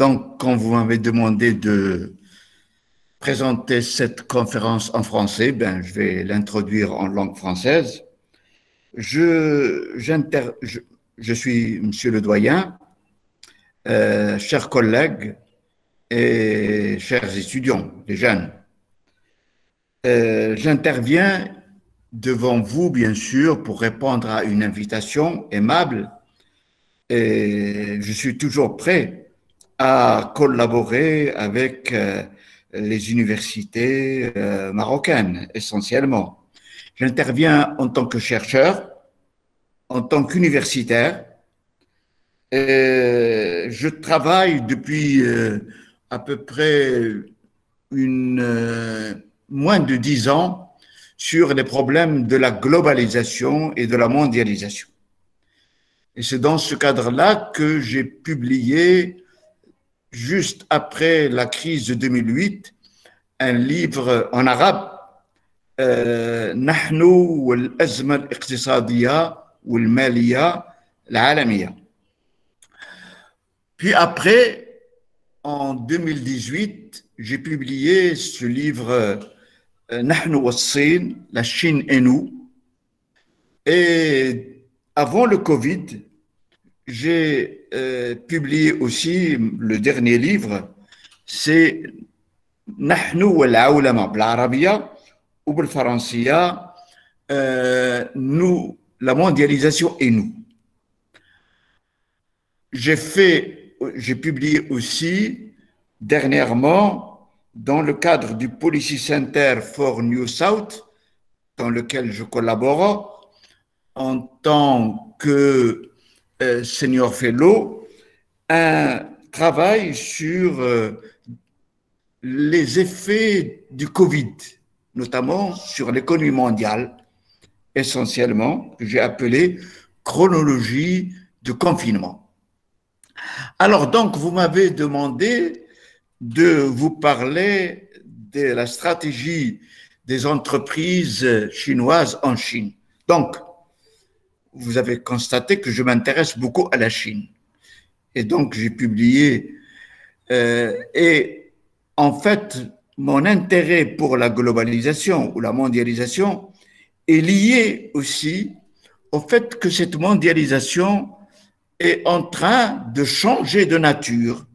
Donc, quand vous m'avez demandé de présenter cette conférence en français, ben, je vais l'introduire en langue française. Je, j'inter- je, je suis Monsieur le Doyen, chers collègues et chers étudiants, les jeunes. J'interviens devant vous, bien sûr, pour répondre à une invitation aimable et je suis toujours prêt à collaborer avec les universités marocaines, essentiellement. J'interviens en tant que chercheur, en tant qu'universitaire. Je travaille depuis à peu près moins de 10 ans sur les problèmes de la globalisation et de la mondialisation. Et c'est dans ce cadre-là que j'ai publié, juste après la crise de 2008, un livre en arabe, نحن والأزمة الاقتصادية والمالية العالمية. Puis après, en 2018, j'ai publié ce livre نحن والصين, la Chine et nous. Et avant le Covid, j'ai publié aussi le dernier livre, c'est نحن والعولمة بالعربية وبالفرنسية, nous, la mondialisation et nous. J'ai publié aussi dernièrement dans le cadre du Policy Center for New South, dans lequel je collabore en tant que senior fellow, un travail sur les effets du Covid, notamment sur l'économie mondiale, essentiellement, que j'ai appelé chronologie de confinement. Alors donc, vous m'avez demandé de vous parler de la stratégie des entreprises chinoises en Chine. Donc, vous avez constaté que je m'intéresse beaucoup à la Chine. Et donc, j'ai publié. Et en fait, mon intérêt pour la globalisation ou la mondialisation est lié aussi au fait que cette mondialisation est en train de changer de nature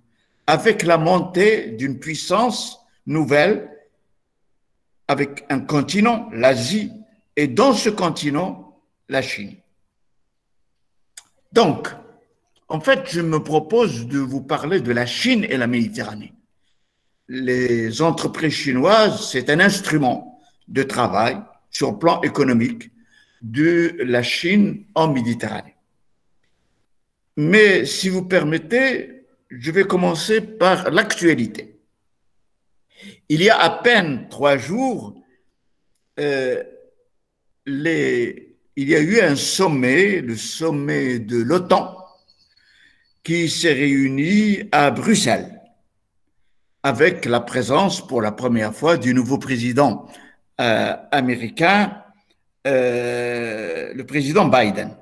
avec la montée d'une puissance nouvelle, avec un continent, l'Asie, et dans ce continent, la Chine. Donc, en fait, je me propose de vous parler de la Chine et la Méditerranée. Les entreprises chinoises, c'est un instrument de travail sur le plan économique de la Chine en Méditerranée. Mais si vous permettez, je vais commencer par l'actualité. Il y a à peine 3 jours, il y a eu un sommet, le sommet de l'OTAN, qui s'est réuni à Bruxelles, avec la présence pour la première fois du nouveau président américain, le président Biden.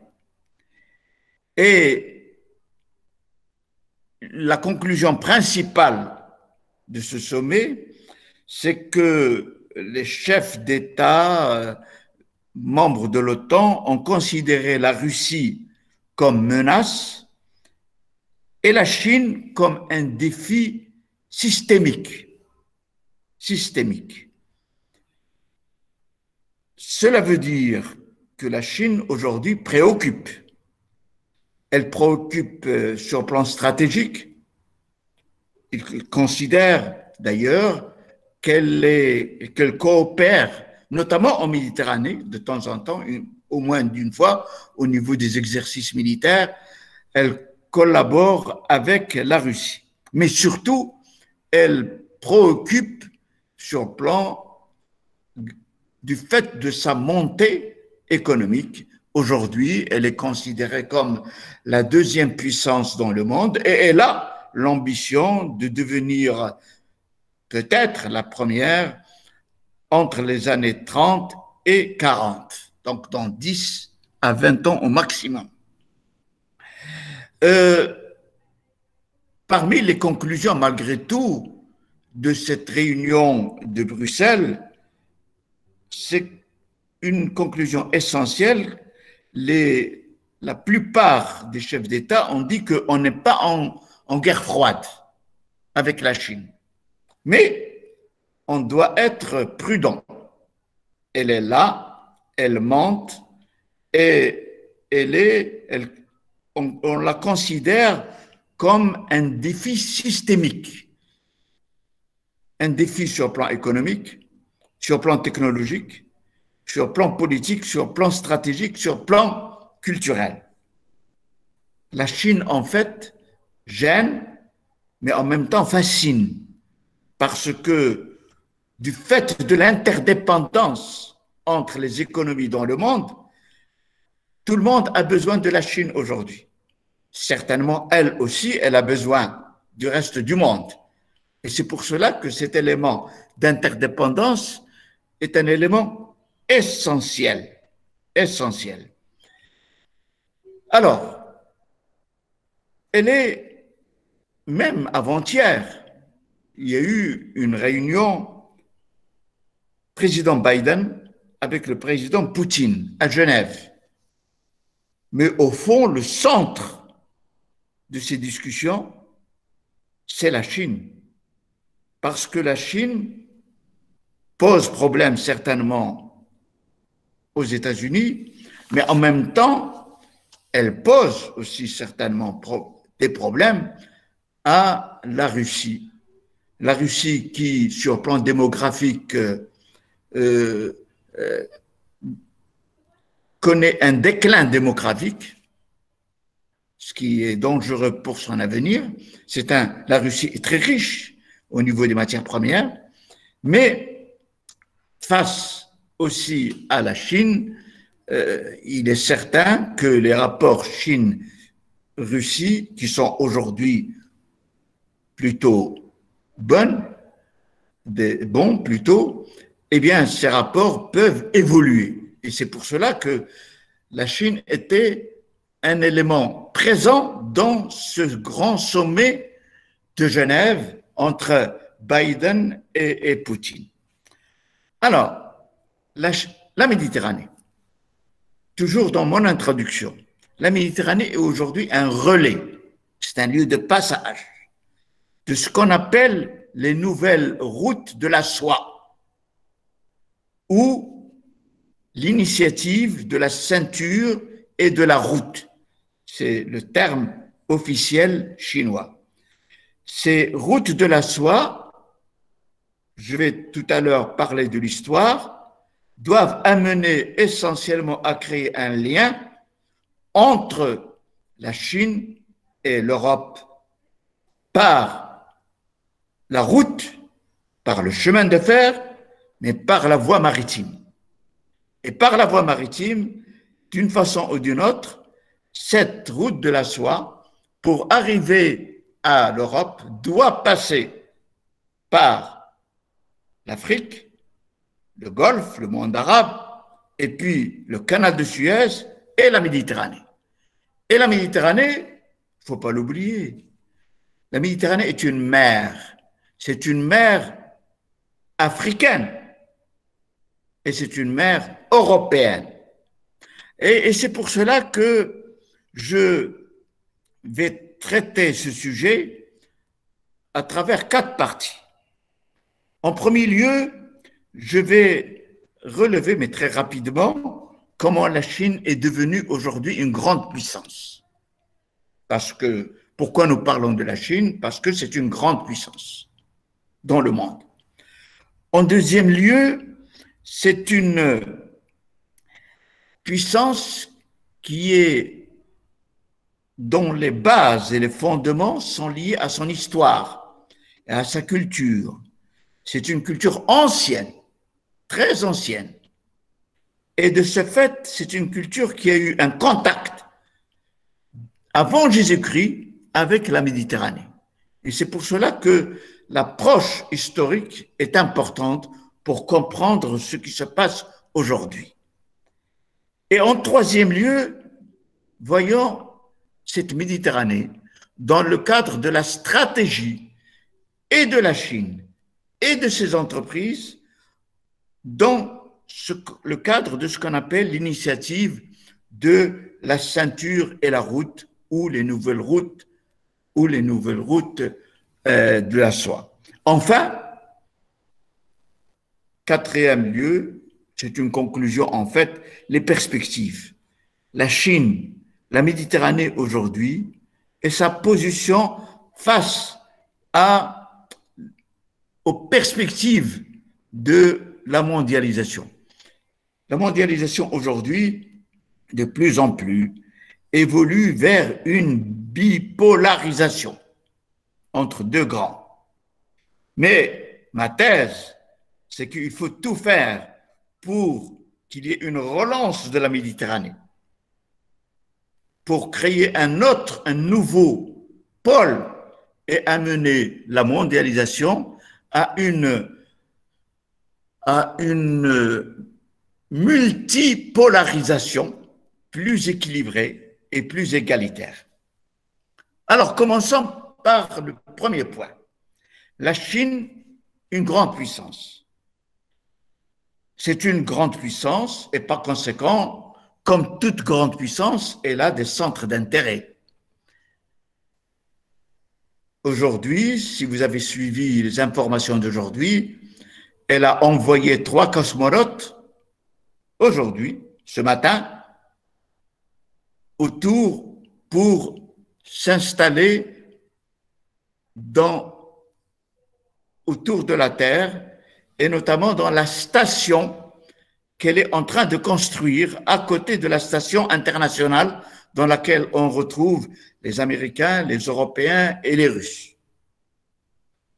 Et la conclusion principale de ce sommet, c'est que les chefs d'État membres de l'OTAN ont considéré la Russie comme menace et la Chine comme un défi systémique. Cela veut dire que la Chine aujourd'hui préoccupe. Elle préoccupe sur le plan stratégique. Il considère d'ailleurs qu'elle coopère, notamment en Méditerranée, de temps en temps, au moins d'une fois, au niveau des exercices militaires, elle collabore avec la Russie. Mais surtout, elle préoccupe sur le plan du fait de sa montée économique. Aujourd'hui, elle est considérée comme la deuxième puissance dans le monde et elle a l'ambition de devenir peut-être la première entre les années 30 et 40, donc dans 10 à 20 ans au maximum. Parmi les conclusions, malgré tout, de cette réunion de Bruxelles, c'est une conclusion essentielle. La plupart des chefs d'État ont dit qu'on n'est pas en guerre froide avec la Chine. Mais on doit être prudent. Elle est là, elle monte et on la considère comme un défi systémique. Un défi sur le plan économique, sur le plan technologique, sur le plan politique, sur le plan stratégique, sur le plan culturel. La Chine, en fait, gêne, mais en même temps fascine, parce que du fait de l'interdépendance entre les économies dans le monde, tout le monde a besoin de la Chine aujourd'hui. Certainement, elle aussi, elle a besoin du reste du monde. Et c'est pour cela que cet élément d'interdépendance est un élément essentiel. Essentiel. Alors, elle est, même avant-hier, il y a eu une réunion président Biden avec le président Poutine à Genève. Mais au fond, le centre de ces discussions, c'est la Chine. Parce que la Chine pose problème certainement aux États-Unis, mais en même temps, elle pose aussi certainement des problèmes à la Russie. La Russie qui, sur le plan démographique, connaît un déclin démographique, ce qui est dangereux pour son avenir. La Russie est très riche au niveau des matières premières, mais face aussi à la Chine, il est certain que les rapports Chine-Russie, qui sont aujourd'hui plutôt bons plutôt, eh bien, ces rapports peuvent évoluer. Et c'est pour cela que la Chine était un élément présent dans ce grand sommet de Genève entre Biden et Poutine. Alors, la Méditerranée, toujours dans mon introduction, la Méditerranée est aujourd'hui un relais, c'est un lieu de passage de ce qu'on appelle les nouvelles routes de la soie ou l'initiative de la ceinture et de la route. C'est le terme officiel chinois. Ces routes de la soie, je vais tout à l'heure parler de l'histoire, doivent amener essentiellement à créer un lien entre la Chine et l'Europe par la route, par le chemin de fer, mais par la voie maritime. Et par la voie maritime, d'une façon ou d'une autre, cette route de la soie, pour arriver à l'Europe, doit passer par l'Afrique, le Golfe, le monde arabe, et puis le canal de Suez et la Méditerranée. Et la Méditerranée, il ne faut pas l'oublier, la Méditerranée est une mer. C'est une mer africaine et c'est une mer européenne. Et c'est pour cela que je vais traiter ce sujet à travers 4 parties. En premier lieu, je vais relever, mais très rapidement, comment la Chine est devenue aujourd'hui une grande puissance. Pourquoi nous parlons de la Chine? Parce que c'est une grande puissance dans le monde. En deuxième lieu, c'est une puissance dont les bases et les fondements sont liés à son histoire et à sa culture. C'est une culture ancienne, très ancienne. Et de ce fait, c'est une culture qui a eu un contact avant Jésus-Christ avec la Méditerranée. Et c'est pour cela que l'approche historique est importante pour comprendre ce qui se passe aujourd'hui. Et en troisième lieu, voyons cette Méditerranée dans le cadre de la stratégie et de la Chine et de ses entreprises dans le cadre de ce qu'on appelle l'initiative de la ceinture et la route ou les nouvelles routes de la soie. Enfin, quatrième lieu, c'est une conclusion en fait, les perspectives. La Chine, la Méditerranée aujourd'hui et sa position face aux perspectives de la mondialisation. La mondialisation aujourd'hui, de plus en plus, évolue vers une bipolarisation entre deux grands. Mais ma thèse, c'est qu'il faut tout faire pour qu'il y ait une relance de la Méditerranée, pour créer un nouveau pôle et amener la mondialisation à une multipolarisation plus équilibrée et plus égalitaire. Alors, commençons par le premier point. La Chine, une grande puissance. C'est une grande puissance et par conséquent, comme toute grande puissance, elle a des centres d'intérêt. Aujourd'hui, si vous avez suivi les informations d'aujourd'hui, elle a envoyé 3 cosmonautes aujourd'hui, ce matin, autour pour s'installer autour de la Terre et notamment dans la station qu'elle est en train de construire à côté de la station internationale dans laquelle on retrouve les Américains, les Européens et les Russes.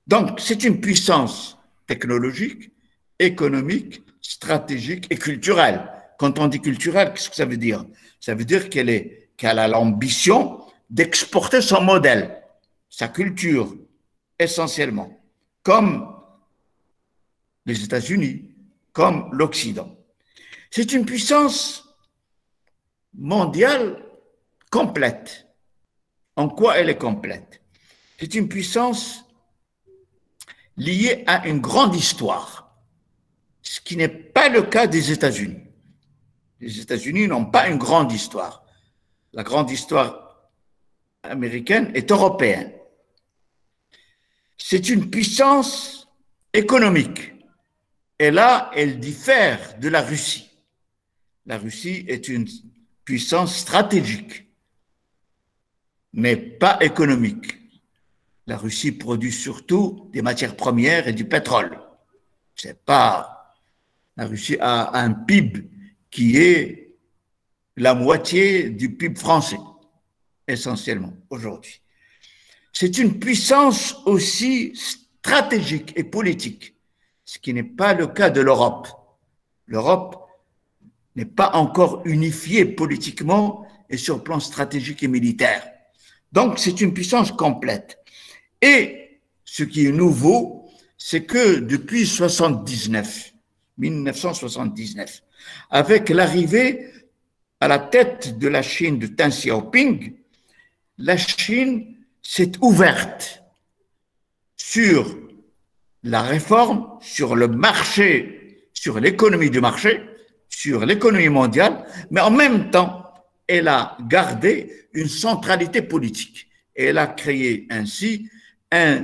Donc, c'est une puissance technologique, économique, stratégique et culturelle. Quand on dit culturelle, qu'est-ce que ça veut dire? Ça veut dire qu'elle a l'ambition d'exporter son modèle, sa culture, essentiellement, comme les États-Unis, comme l'Occident. C'est une puissance mondiale complète. En quoi elle est complète? C'est une puissance liée à une grande histoire, ce qui n'est pas le cas des États-Unis. Les États-Unis n'ont pas une grande histoire. La grande histoire américaine est européenne. C'est une puissance économique. Et là, elle diffère de la Russie. La Russie est une puissance stratégique, mais pas économique. La Russie produit surtout des matières premières et du pétrole. C'est pas. La Russie a un PIB qui est la moitié du PIB français, essentiellement, aujourd'hui. C'est une puissance aussi stratégique et politique, ce qui n'est pas le cas de l'Europe. L'Europe n'est pas encore unifiée politiquement et sur le plan stratégique et militaire. Donc, c'est une puissance complète. Et ce qui est nouveau, c'est que depuis 1979, avec l'arrivée à la tête de la Chine de Deng Xiaoping, la Chine s'est ouverte sur la réforme, sur le marché, sur l'économie du marché, sur l'économie mondiale, mais en même temps, elle a gardé une centralité politique. Et elle a créé ainsi un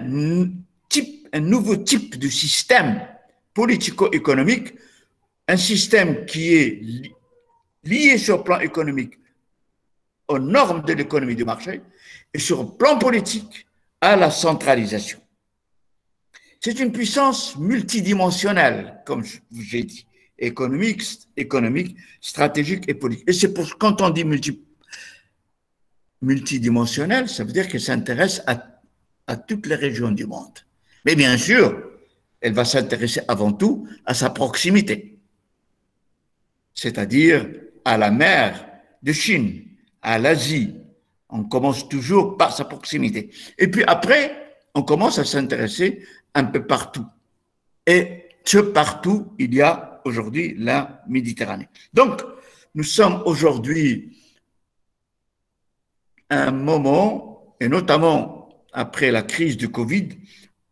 nouveau type de système politico-économique, un système qui est lié sur le plan économique aux normes de l'économie du marché et sur le plan politique à la centralisation. C'est une puissance multidimensionnelle, comme j'ai dit, économique, stratégique et politique. Et c'est pour quand on dit multidimensionnelle, ça veut dire qu'elle s'intéresse à toutes les régions du monde. Mais bien sûr, elle va s'intéresser avant tout à sa proximité, c'est-à-dire à la mer de Chine, à l'Asie. On commence toujours par sa proximité. Et puis après, on commence à s'intéresser un peu partout. Et ce partout, il y a aujourd'hui la Méditerranée. Donc, nous sommes aujourd'hui à un moment et notamment après la crise du Covid,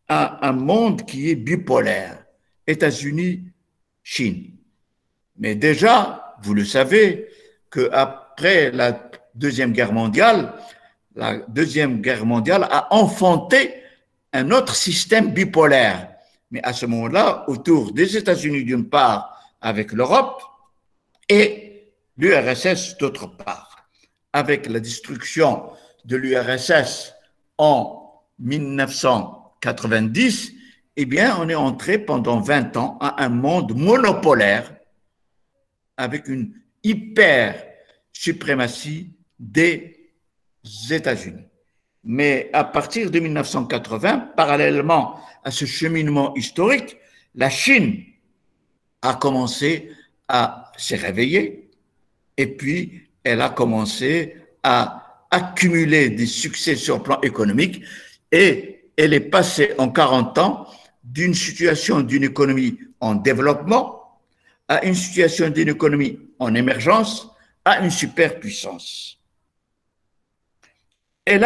à un monde qui est bipolaire, États-Unis, Chine. Mais déjà, vous le savez, qu'après la Deuxième Guerre mondiale a enfanté un autre système bipolaire. Mais à ce moment-là, autour des États-Unis d'une part, avec l'Europe, et l'URSS d'autre part. Avec la destruction de l'URSS en 1990, eh bien, on est entré pendant 20 ans à un monde monopolaire avec une hyper suprématie des États-Unis. Mais à partir de 1980, parallèlement à ce cheminement historique, la Chine a commencé à se réveiller et puis elle a commencé à accumuler des succès sur le plan économique et elle est passée en 40 ans d'une situation d'une économie en développement à une situation d'une économie en émergence à une superpuissance. Et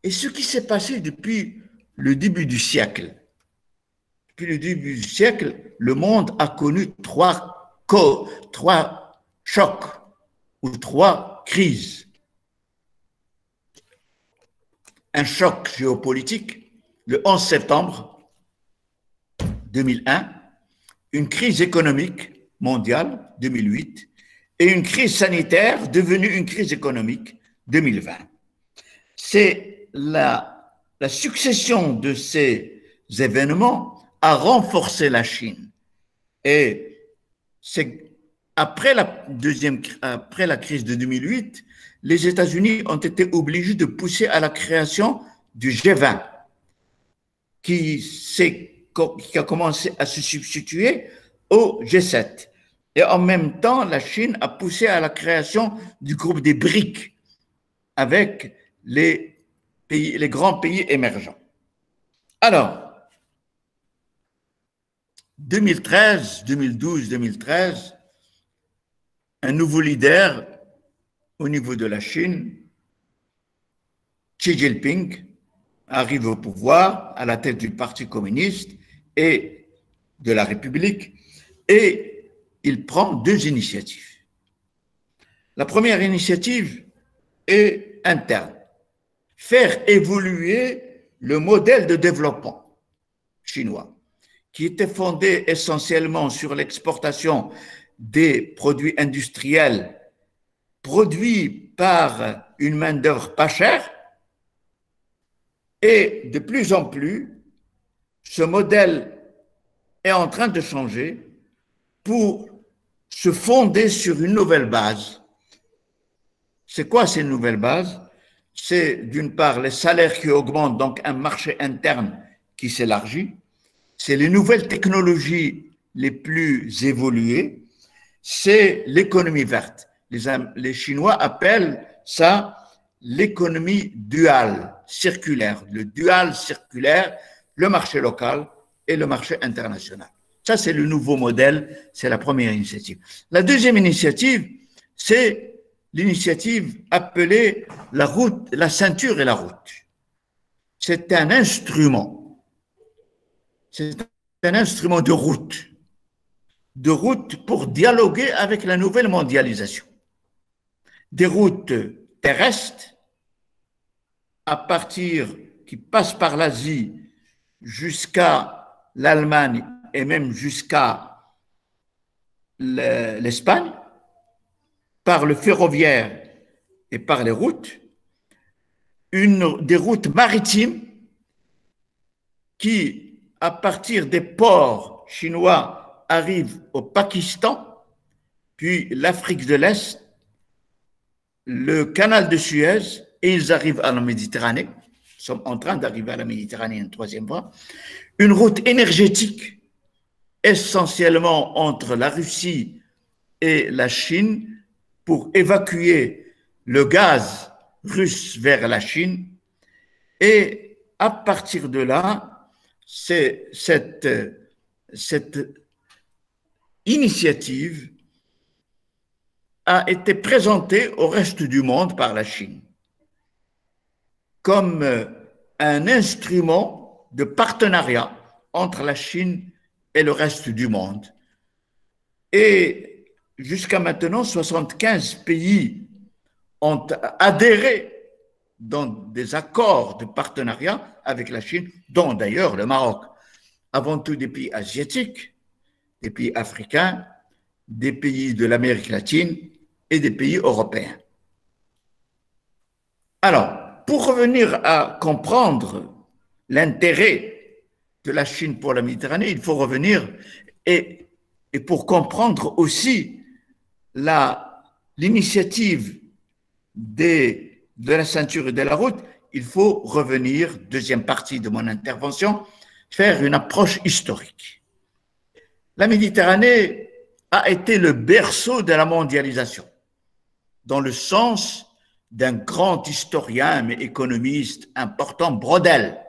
ce qui s'est passé depuis le début du siècle, le monde a connu trois chocs ou trois crises. Un choc géopolitique, le 11 septembre 2001, une crise économique mondiale, 2008, et une crise sanitaire devenue une crise économique, 2020. C'est la succession de ces événements a renforcé la Chine. Et c'est après la crise de 2008, les États-Unis ont été obligés de pousser à la création du G20, qui a commencé à se substituer au G7. Et en même temps, la Chine a poussé à la création du groupe des BRICS avec les grands pays émergents. Alors, 2013, 2012, 2013, un nouveau leader au niveau de la Chine, Xi Jinping, arrive au pouvoir à la tête du Parti communiste et de la République, et il prend deux initiatives. La première initiative est interne, faire évoluer le modèle de développement chinois, qui était fondé essentiellement sur l'exportation des produits industriels produits par une main-d'œuvre pas chère. Et de plus en plus, ce modèle est en train de changer pour se fonder sur une nouvelle base. C'est quoi ces nouvelles bases? C'est d'une part les salaires qui augmentent, donc un marché interne qui s'élargit. C'est les nouvelles technologies les plus évoluées. C'est l'économie verte. Les Chinois appellent ça l'économie duale, circulaire. Le dual circulaire, le marché local et le marché international. Ça, c'est le nouveau modèle, c'est la première initiative. La deuxième initiative, c'est l'initiative appelée la route, la ceinture et la route. C'est un instrument de route pour dialoguer avec la nouvelle mondialisation. Des routes terrestres qui passent par l'Asie jusqu'à l'Allemagne et même jusqu'à l'Espagne, par le ferroviaire et par les routes, des routes maritimes qui, à partir des ports chinois, arrivent au Pakistan, puis l'Afrique de l'Est, le canal de Suez, et ils arrivent à la Méditerranée. Nous sommes en train d'arriver à la Méditerranée une troisième fois. Une route énergétique, essentiellement entre la Russie et la Chine, pour évacuer le gaz russe vers la Chine. Et à partir de là, c'est cette initiative a été présentée au reste du monde par la Chine. comme un instrument de partenariat entre la Chine et le reste du monde. Et jusqu'à maintenant, 75 pays ont adhéré dans des accords de partenariat avec la Chine, dont d'ailleurs le Maroc. Avant tout des pays asiatiques, des pays africains, des pays de l'Amérique latine et des pays européens. Alors, pour revenir à comprendre l'intérêt de la Chine pour la Méditerranée, il faut revenir et pour comprendre aussi l'initiative de la ceinture et de la route, il faut revenir, deuxième partie de mon intervention, faire une approche historique. La Méditerranée a été le berceau de la mondialisation, dans le sens d'un grand historien mais économiste important, Braudel,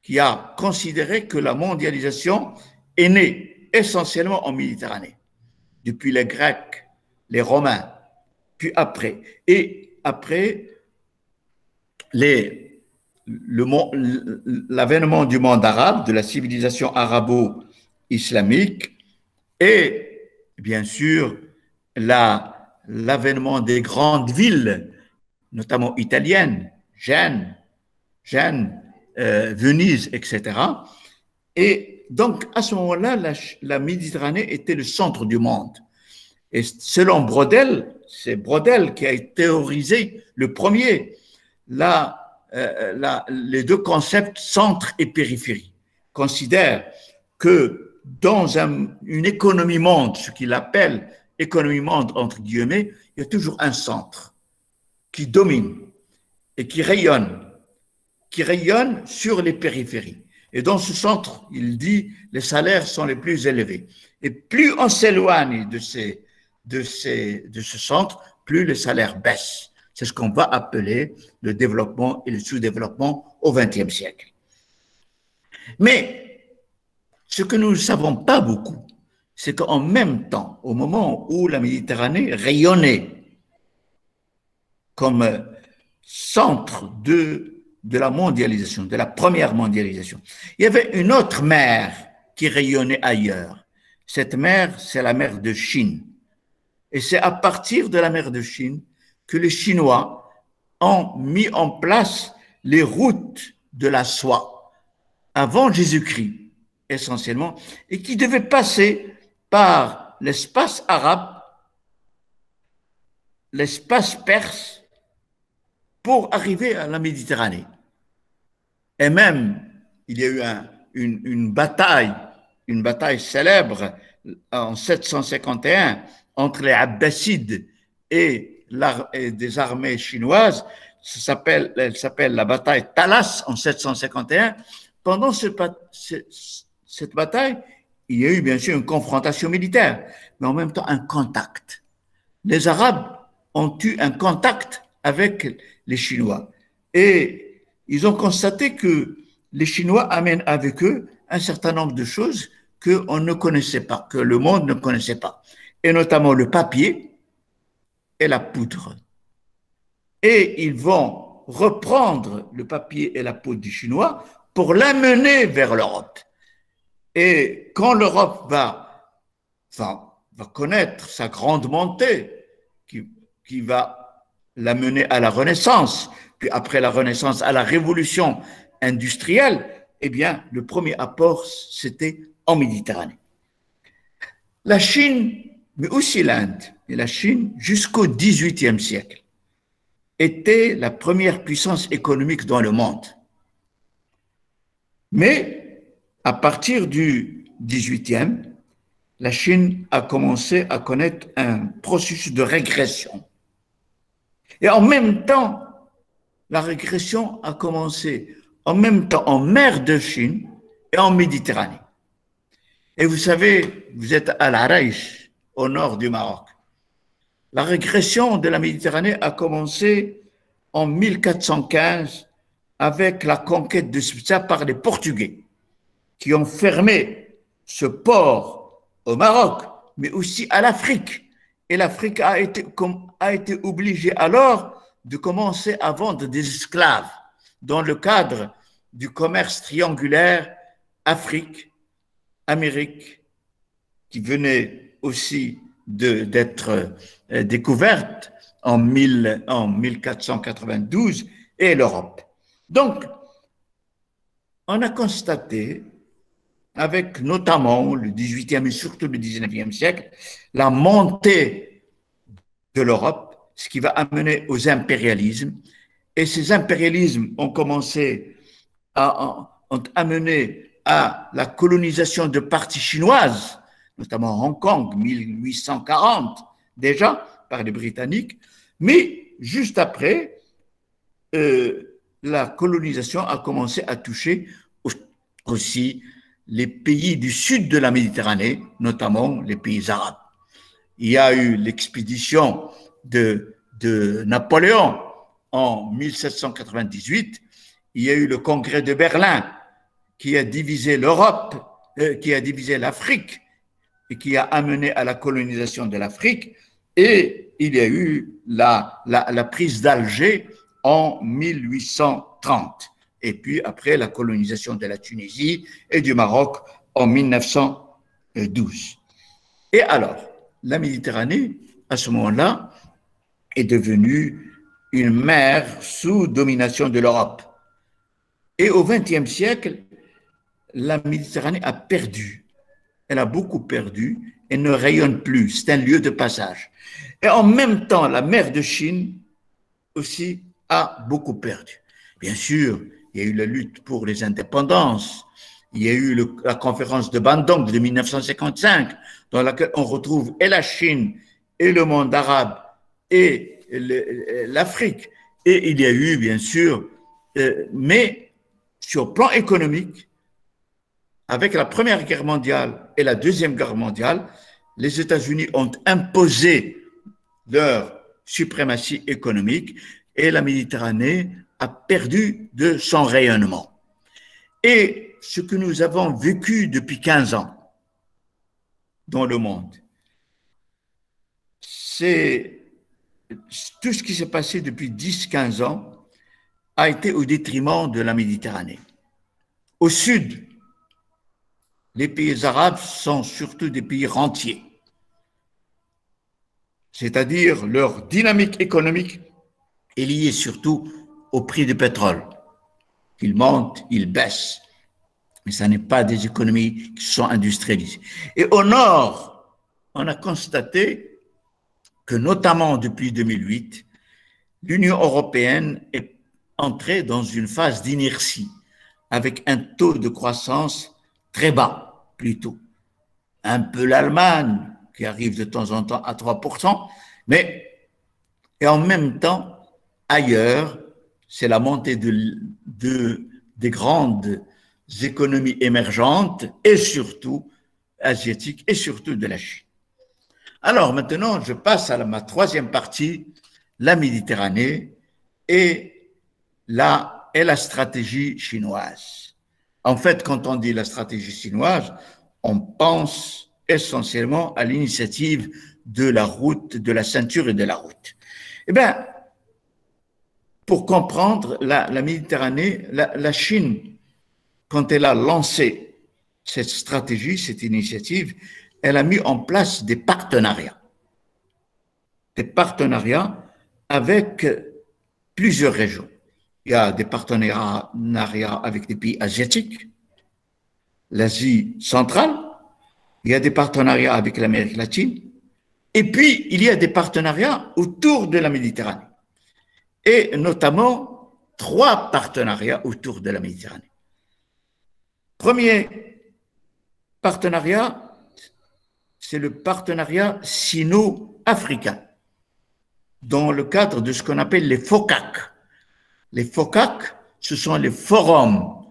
qui a considéré que la mondialisation est née essentiellement en Méditerranée, depuis les Grecs, les Romains, puis après. Et après, l'avènement du monde arabe, de la civilisation arabo-islamique, et bien sûr l'avènement des grandes villes, notamment italiennes, Gênes, Venise, etc. Et donc, à ce moment-là, la Méditerranée était le centre du monde. Et selon Braudel, c'est Braudel qui a théorisé le premier, les deux concepts centre et périphérie. Considère que dans une économie monde, ce qu'il appelle économie monde entre guillemets, il y a toujours un centre qui domine et qui rayonne sur les périphéries. Et dans ce centre, il dit, les salaires sont les plus élevés. Et plus on s'éloigne de ce centre, plus les salaires baissent. C'est ce qu'on va appeler le développement et le sous-développement au XXe siècle. Mais ce que nous ne savons pas beaucoup, c'est qu'en même temps, au moment où la Méditerranée rayonnait comme centre de la mondialisation, de la première mondialisation, il y avait une autre mer qui rayonnait ailleurs. Cette mer, c'est la mer de Chine. Et c'est à partir de la mer de Chine que les Chinois ont mis en place les routes de la soie, avant Jésus-Christ essentiellement, et qui devaient passer par l'espace arabe, l'espace perse, pour arriver à la Méditerranée. Et même, il y a eu une bataille célèbre en 751 entre les Abbassides et des armées chinoises. Elle s'appelle la bataille Talas en 751. Pendant cette bataille, il y a eu bien sûr une confrontation militaire, mais en même temps un contact. Les Arabes ont eu un contact avec les Chinois et ils ont constaté que les Chinois amènent avec eux un certain nombre de choses qu'on ne connaissait pas, que le monde ne connaissait pas, et notamment le papier et la poudre. Et ils vont reprendre le papier et la poudre du Chinois pour l'amener vers l'Europe. Et quand l'Europe va connaître sa grande montée, qui va l'amener à la Renaissance, puis après la Renaissance à la Révolution industrielle, eh bien, le premier apport, c'était en Méditerranée. La Chine, mais aussi l'Inde et la Chine, jusqu'au XVIIIe siècle, était la première puissance économique dans le monde. Mais à partir du XVIIIe, la Chine a commencé à connaître un processus de régression. Et en même temps, la régression a commencé en même temps en mer de Chine et en Méditerranée. Et vous savez, vous êtes à l'Araïch, au nord du Maroc. La régression de la Méditerranée a commencé en 1415 avec la conquête de Ceuta par les Portugais, qui ont fermé ce port au Maroc, mais aussi à l'Afrique. Et l'Afrique a été obligée alors de commencer à vendre des esclaves dans le cadre du commerce triangulaire Afrique, Amérique, qui venait aussi d'être découverte en 1492, et l'Europe. Donc, on a constaté, avec notamment le 18e et surtout le 19e siècle, la montée de l'Europe, ce qui va amener aux impérialismes. Et ces impérialismes ont amené à la colonisation de parties chinoises, notamment Hong Kong, 1840 déjà, par les Britanniques. Mais juste après, la colonisation a commencé à toucher aussi les pays du sud de la Méditerranée, notamment les pays arabes. Il y a eu l'expédition de Napoléon en 1798, il y a eu le congrès de Berlin qui a divisé l'Europe, qui a divisé l'Afrique et qui a amené à la colonisation de l'Afrique, et il y a eu la prise d'Alger en 1830. Et puis après la colonisation de la Tunisie et du Maroc en 1912. Et alors, la Méditerranée, à ce moment-là, est devenue une mer sous domination de l'Europe. Et au XXe siècle, la Méditerranée a perdu. Elle a beaucoup perdu et ne rayonne plus. C'est un lieu de passage. Et en même temps, la mer de Chine aussi a beaucoup perdu. Bien sûr, il y a eu la lutte pour les indépendances. Il y a eu la conférence de Bandung de 1955, dans laquelle on retrouve et la Chine, et le monde arabe, et l'Afrique. Et il y a eu, bien sûr, mais sur le plan économique, avec la Première Guerre mondiale et la Deuxième Guerre mondiale, les États-Unis ont imposé leur suprématie économique et la Méditerranée a perdu de son rayonnement. Et ce que nous avons vécu depuis 15 ans dans le monde, c'est tout ce qui s'est passé depuis 10-15 ans a été au détriment de la Méditerranée. Au sud, les pays arabes sont surtout des pays rentiers, c'est-à-dire leur dynamique économique est liée surtout au prix du pétrole. Il monte, il baisse, mais ce n'est pas des économies qui sont industrialisées. Et au nord, on a constaté que notamment depuis 2008, l'Union européenne est entrée dans une phase d'inertie avec un taux de croissance très bas, plutôt. Un peu l'Allemagne, qui arrive de temps en temps à 3%, mais et en même temps, ailleurs, c'est la montée des grandes économies émergentes et surtout asiatiques et surtout de la Chine. Alors maintenant, je passe à ma troisième partie, la Méditerranée et la stratégie chinoise. En fait, quand on dit la stratégie chinoise, on pense essentiellement à l'initiative de la route, de la ceinture et de la route. Eh bien, pour comprendre la Méditerranée, la Chine, quand elle a lancé cette stratégie, cette initiative, elle a mis en place des partenariats avec plusieurs régions. Il y a des partenariats avec des pays asiatiques, l'Asie centrale, il y a des partenariats avec l'Amérique latine, et puis il y a des partenariats autour de la Méditerranée, et notamment 3 partenariats autour de la Méditerranée. Premier partenariat, c'est le partenariat sino-africain, dans le cadre de ce qu'on appelle les FOCAC. Les FOCAC, ce sont les forums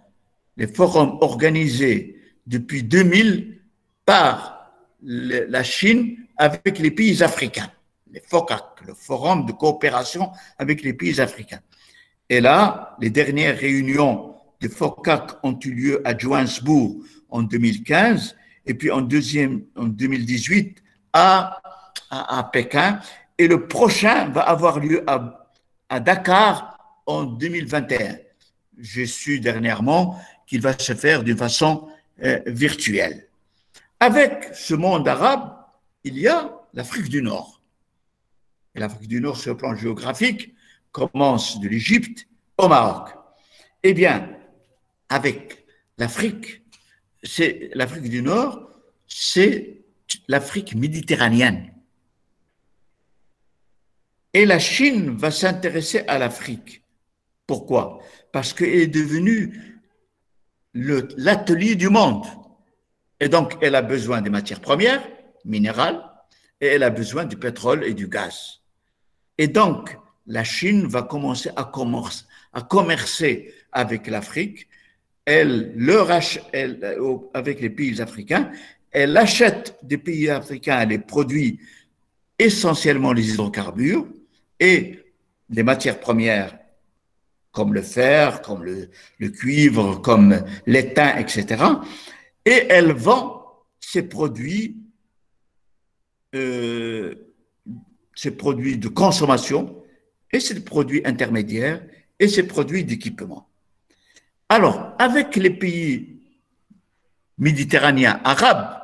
organisés depuis 2000 par la Chine avec les pays africains. Les FOCAC, le Forum de coopération avec les pays africains. Et là, les dernières réunions de FOCAC ont eu lieu à Johannesburg en 2015 et puis en 2018 à Pékin. Et le prochain va avoir lieu à à Dakar en 2021. J'ai su dernièrement qu'il va se faire d'une façon virtuelle. Avec ce monde arabe, il y a l'Afrique du Nord. Et l'Afrique du Nord, sur le plan géographique, commence de l'Égypte au Maroc. Eh bien, avec l'Afrique du Nord, c'est l'Afrique méditerranéenne. Et la Chine va s'intéresser à l'Afrique. Pourquoi? Parce qu'elle est devenue l'atelier du monde. Et donc, elle a besoin des matières premières, minérales, et elle a besoin du pétrole et du gaz. Et donc, la Chine va commencer à commercer avec l'Afrique. Avec les pays africains, elle achète des pays africains les produits, essentiellement les hydrocarbures et les matières premières comme le fer, comme le cuivre, comme l'étain, etc. Et elle vend ces produits de consommation et ces produits intermédiaires et ces produits d'équipement. Alors, avec les pays méditerranéens arabes,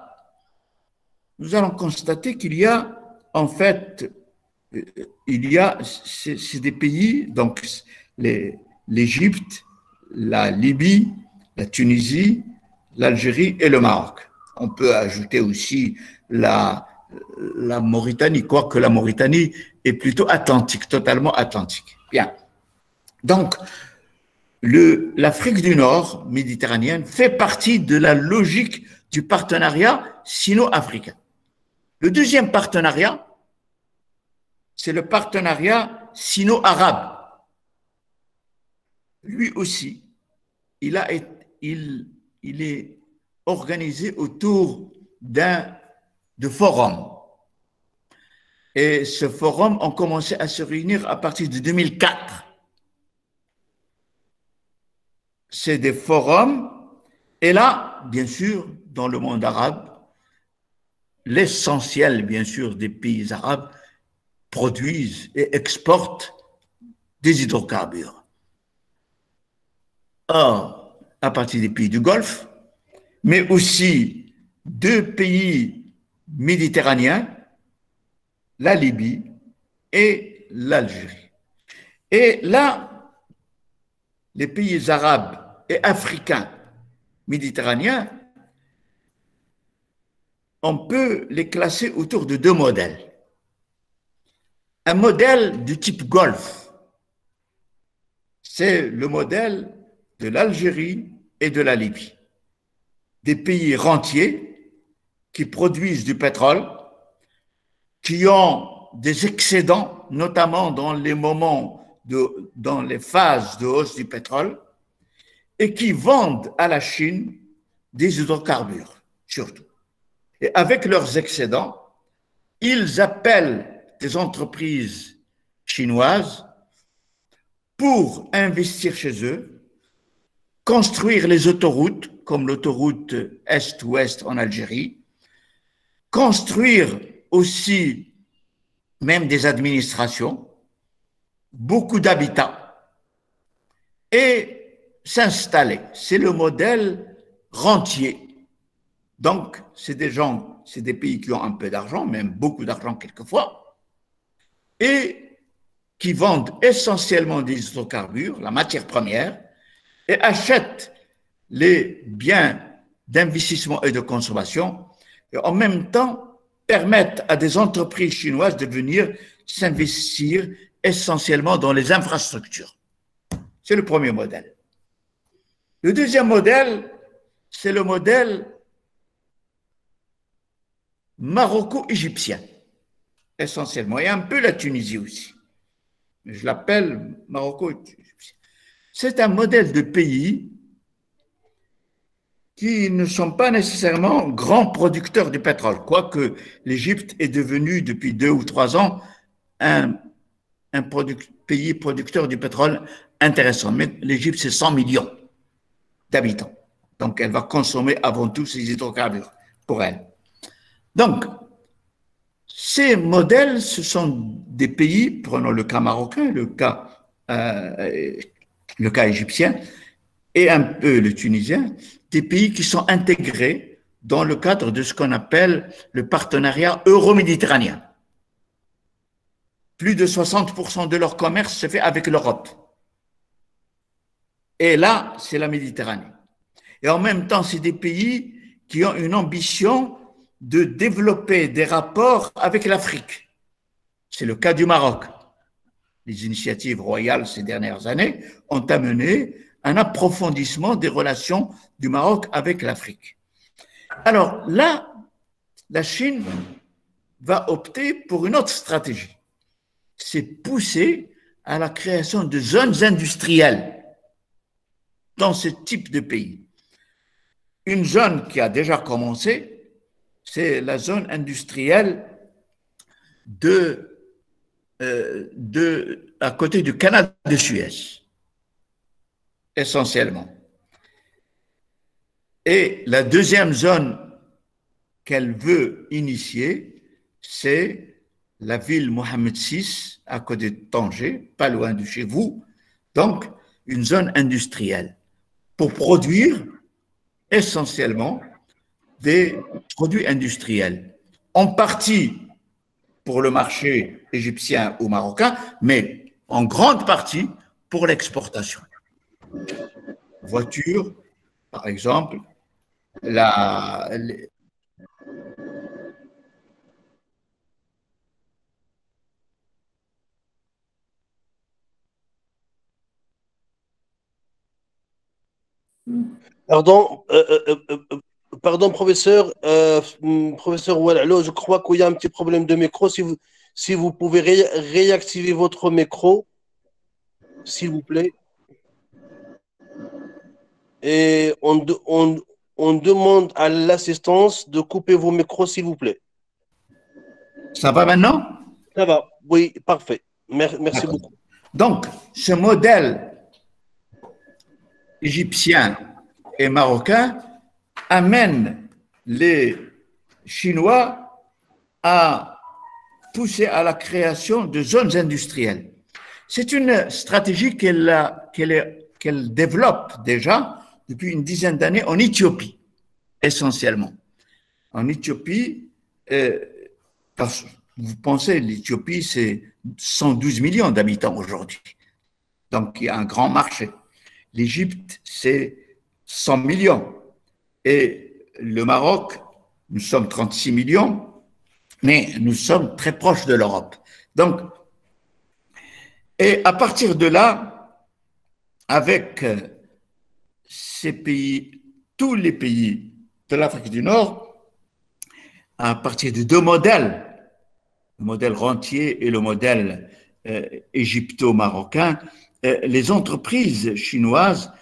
nous allons constater qu'il y a, en fait, c'est des pays, donc l'Égypte, la Libye, la Tunisie, l'Algérie et le Maroc. On peut ajouter aussi la Mauritanie, quoique la Mauritanie est plutôt atlantique, totalement atlantique. Bien. Donc, l'Afrique du Nord méditerranéenne fait partie de la logique du partenariat sino-africain. Le deuxième partenariat, c'est le partenariat sino-arabe. Lui aussi, il est organisé autour de forums. Et ce forum a commencé à se réunir à partir de 2004. C'est des forums, et là, bien sûr, dans le monde arabe, l'essentiel, bien sûr, des pays arabes produisent et exportent des hydrocarbures. Or, à partir des pays du Golfe, mais aussi deux pays méditerranéens, la Libye et l'Algérie. Et là, les pays arabes et africains méditerranéens, on peut les classer autour de deux modèles. Un modèle du type Golfe, c'est le modèle de l'Algérie et de la Libye. Des pays rentiers qui produisent du pétrole, qui ont des excédents, notamment dans les phases de hausse du pétrole, et qui vendent à la Chine des hydrocarbures, surtout. Et avec leurs excédents, ils appellent des entreprises chinoises pour investir chez eux, construire les autoroutes, comme l'autoroute Est-Ouest en Algérie, construire aussi même des administrations, beaucoup d'habitats, et s'installer. C'est le modèle rentier. Donc, c'est des pays qui ont un peu d'argent, même beaucoup d'argent quelquefois, et qui vendent essentiellement des hydrocarbures, la matière première, et achètent les biens d'investissement et de consommation, et en même temps permettent à des entreprises chinoises de venir s'investir essentiellement dans les infrastructures. C'est le premier modèle. Le deuxième modèle, c'est le modèle maroco-égyptien, essentiellement, et un peu la Tunisie aussi. Je l'appelle maroco-égyptien. C'est un modèle de pays qui ne sont pas nécessairement grands producteurs de pétrole, quoique l'Égypte est devenue depuis 2 ou 3 ans un pays producteur de pétrole intéressant. Mais l'Égypte, c'est 100 millions d'habitants. Donc, elle va consommer avant tout ces hydrocarbures pour elle. Donc, ces modèles, ce sont des pays, prenons le cas marocain, le cas le cas égyptien, et un peu le tunisien, des pays qui sont intégrés dans le cadre de ce qu'on appelle le partenariat euro-méditerranéen. Plus de 60% de leur commerce se fait avec l'Europe. Et là, c'est la Méditerranée. Et en même temps, c'est des pays qui ont une ambition de développer des rapports avec l'Afrique. C'est le cas du Maroc. Les initiatives royales ces dernières années ont amené un approfondissement des relations du Maroc avec l'Afrique. Alors là, la Chine va opter pour une autre stratégie. C'est pousser à la création de zones industrielles dans ce type de pays. Une zone qui a déjà commencé, c'est la zone industrielle à côté du canal de Suez, essentiellement. Et la deuxième zone qu'elle veut initier, c'est la ville Mohammed VI, à côté de Tanger, pas loin de chez vous, donc une zone industrielle, pour produire essentiellement des produits industriels, en partie pour le marché égyptien ou marocain, mais en grande partie pour l'exportation. Voitures, par exemple, Pardon, pardon, professeur, professeur Ouelalo, je crois qu'il y a un petit problème de micro. Si vous pouvez réactiver votre micro, s'il vous plaît. Et on demande à l'assistance de couper vos micros, s'il vous plaît. Ça va maintenant? Ça va, oui, parfait. Merci beaucoup. Donc, ce modèle égyptien et marocain amène les Chinois à pousser à la création de zones industrielles. C'est une stratégie qu'elle développe déjà depuis une dizaine d'années en Éthiopie, essentiellement. En Éthiopie, parce que vous pensez, l'Éthiopie, c'est 112 millions d'habitants aujourd'hui. Donc, il y a un grand marché. L'Égypte, c'est 100 millions. Et le Maroc, nous sommes 36 millions, mais nous sommes très proches de l'Europe. Donc, et à partir de là, avec ces pays, tous les pays de l'Afrique du Nord, à partir de deux modèles, le modèle rentier et le modèle égypto-marocain, les entreprises chinoises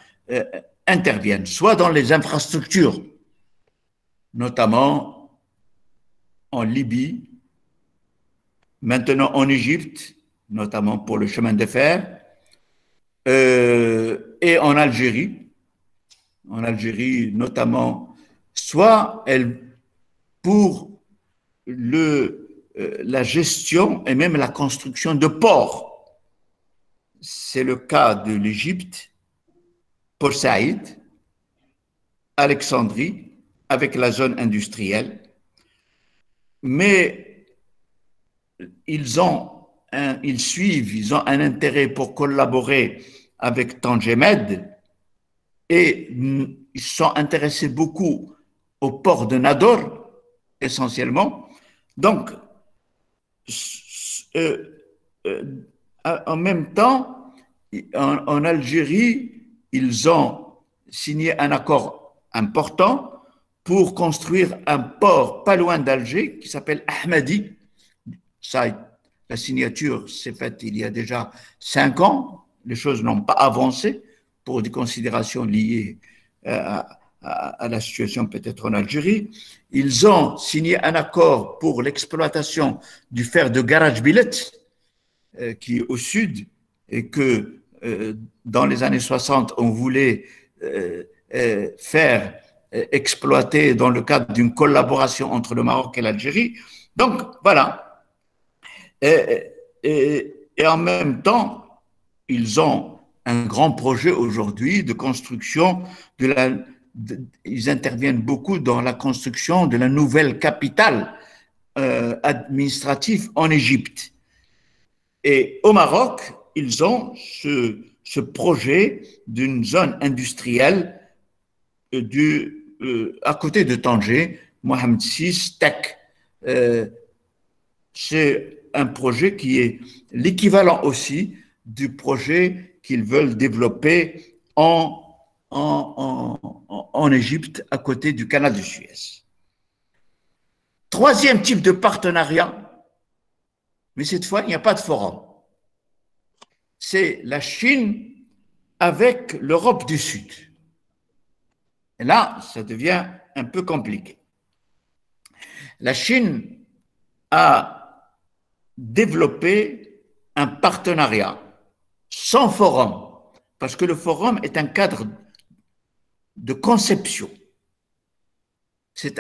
interviennent, soit dans les infrastructures, notamment en Libye, maintenant en Égypte, notamment pour le chemin de fer, et en Algérie notamment, soit pour la gestion et même la construction de ports. C'est le cas de l'Égypte, Port Saïd, Alexandrie, avec la zone industrielle. Mais ils ont un intérêt pour collaborer avec Tangemed et ils sont intéressés beaucoup au port de Nador, essentiellement. Donc, en même temps, en Algérie, ils ont signé un accord important pour construire un port pas loin d'Alger qui s'appelle Ahmadi. La signature s'est faite il y a déjà 5 ans. Les choses n'ont pas avancé pour des considérations liées à la situation peut-être en Algérie. Ils ont signé un accord pour l'exploitation du fer de garage billet qui est au sud et que dans les années 60, on voulait faire exploiter dans le cadre d'une collaboration entre le Maroc et l'Algérie. Donc, voilà. Et en même temps, ils ont un grand projet aujourd'hui de construction ils interviennent beaucoup dans la construction de la nouvelle capitale administrative en Égypte. Et au Maroc, ils ont ce projet d'une zone industrielle à côté de Tanger, Mohamed VI Tech. C'est un projet qui est l'équivalent aussi du projet qu'ils veulent développer en Égypte, à côté du canal de Suez. Troisième type de partenariat, mais cette fois, il n'y a pas de forum. C'est la Chine avec l'Europe du Sud. Et là, ça devient un peu compliqué. La Chine a développé un partenariat sans forum, parce que le forum est un cadre de conception. C'est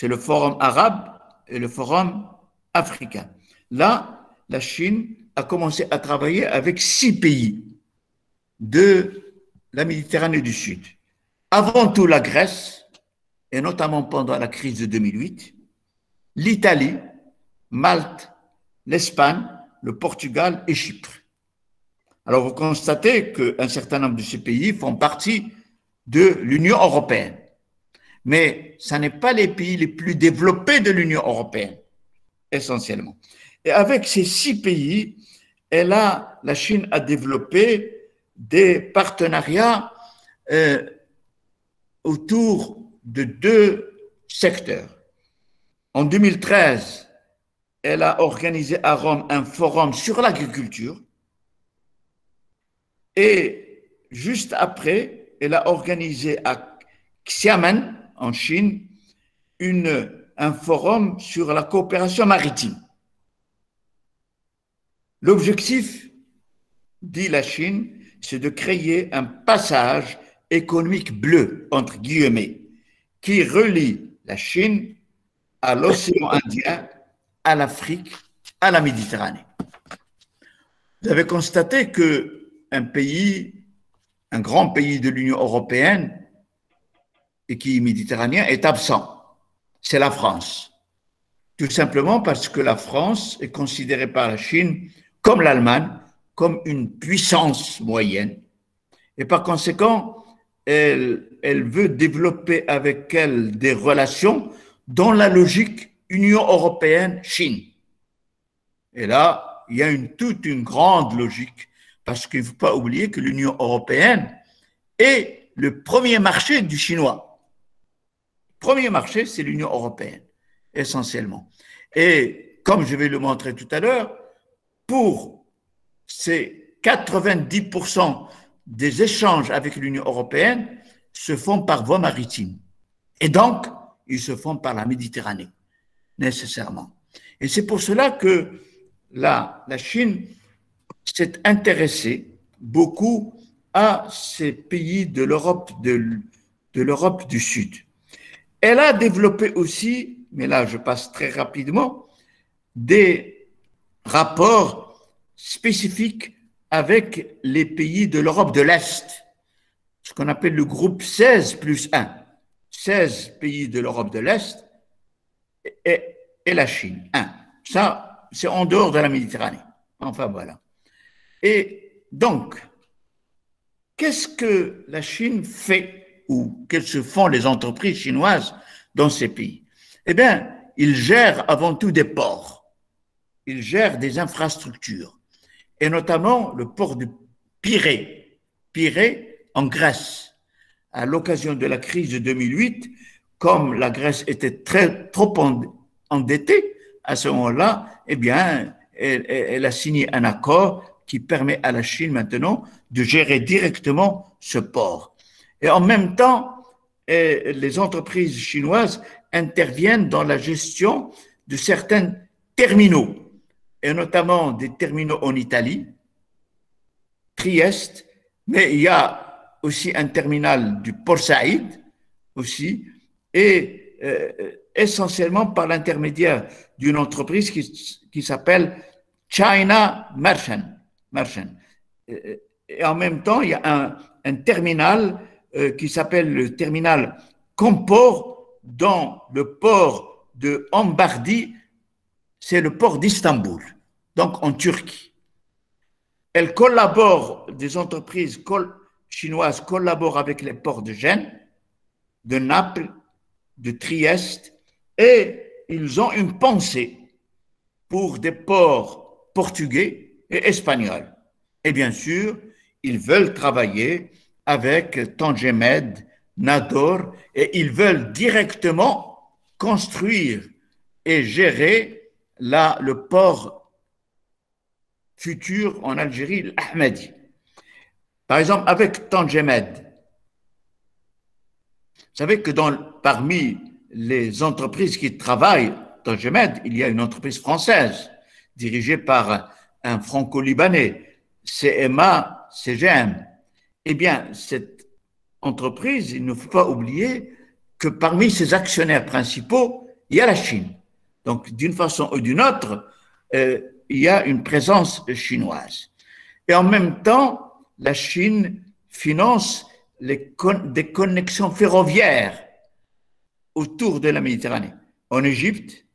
le forum arabe et le forum africain. Là, la Chine a commencé à travailler avec 6 pays de la Méditerranée du Sud. Avant tout la Grèce, et notamment pendant la crise de 2008, l'Italie, Malte, l'Espagne, le Portugal et Chypre. Alors vous constatez qu'un certain nombre de ces pays font partie de l'Union européenne. Mais ce n'est pas les pays les plus développés de l'Union européenne, essentiellement. Et avec ces 6 pays, la Chine a développé des partenariats autour de 2 secteurs. En 2013, elle a organisé à Rome un forum sur l'agriculture. Et juste après, elle a organisé à Xiamen, en Chine, un forum sur la coopération maritime. L'objectif, dit la Chine, c'est de créer un passage économique bleu, entre guillemets, qui relie la Chine à l'océan Indien, à l'Afrique, à la Méditerranée. Vous avez constaté qu'un pays, un grand pays de l'Union européenne, et qui est méditerranéen, est absent. C'est la France. Tout simplement parce que la France est considérée par la Chine, comme l'Allemagne, comme une puissance moyenne. Et par conséquent, elle veut développer avec elle des relations dans la logique Union européenne-Chine. Et là, il y a toute une grande logique, parce qu'il ne faut pas oublier que l'Union européenne est le premier marché du chinois. Le premier marché, c'est l'Union européenne, essentiellement. Et comme je vais le montrer tout à l'heure, pour ces 90% des échanges avec l'Union européenne se font par voie maritime. Et donc, ils se font par la Méditerranée, nécessairement. Et c'est pour cela que la Chine s'est intéressée beaucoup à ces pays de l'Europe du Sud. Elle a développé aussi, mais là je passe très rapidement, des rapports spécifiques avec les pays de l'Europe de l'Est, ce qu'on appelle le groupe 16+1. 16 pays de l'Europe de l'Est et la Chine, 1. Ça, c'est en dehors de la Méditerranée. Enfin, voilà. Et donc, qu'est-ce que la Chine fait ou quelles se font les entreprises chinoises dans ces pays? Eh bien, ils gèrent avant tout des ports. Ils gèrent des infrastructures, et notamment le port de Pirée. Pirée, en Grèce. À l'occasion de la crise de 2008, comme la Grèce était trop endettée à ce moment-là, eh bien, elle a signé un accord qui permet à la Chine maintenant de gérer directement ce port. Et en même temps, les entreprises chinoises interviennent dans la gestion de certains terminaux, et notamment des terminaux en Italie, Trieste, mais il y a aussi un terminal du Port Saïd aussi, et essentiellement par l'intermédiaire d'une entreprise qui s'appelle China Merchant. Et en même temps, il y a un terminal qui s'appelle le terminal Comport dans le port de Ambardi, c'est le port d'Istanbul, donc en Turquie. Elle collabore, des entreprises chinoises collaborent avec les ports de Gênes, de Naples, de Trieste, et ils ont une pensée pour des ports portugais et espagnols. Et bien sûr, ils veulent travailler avec Tangemed, Nador, et ils veulent directement construire et gérer le port futur en Algérie, l'Ahmadi. Par exemple, avec Tangemed, vous savez que parmi les entreprises qui travaillent dans Tangemed, il y a une entreprise française dirigée par un franco-libanais, CMA CGM. Eh bien, cette entreprise, il ne faut pas oublier que parmi ses actionnaires principaux, il y a la Chine. Donc, d'une façon ou d'une autre, il y a une présence chinoise. Et en même temps, la Chine finance des connexions ferroviaires autour de la Méditerranée. En Égypte,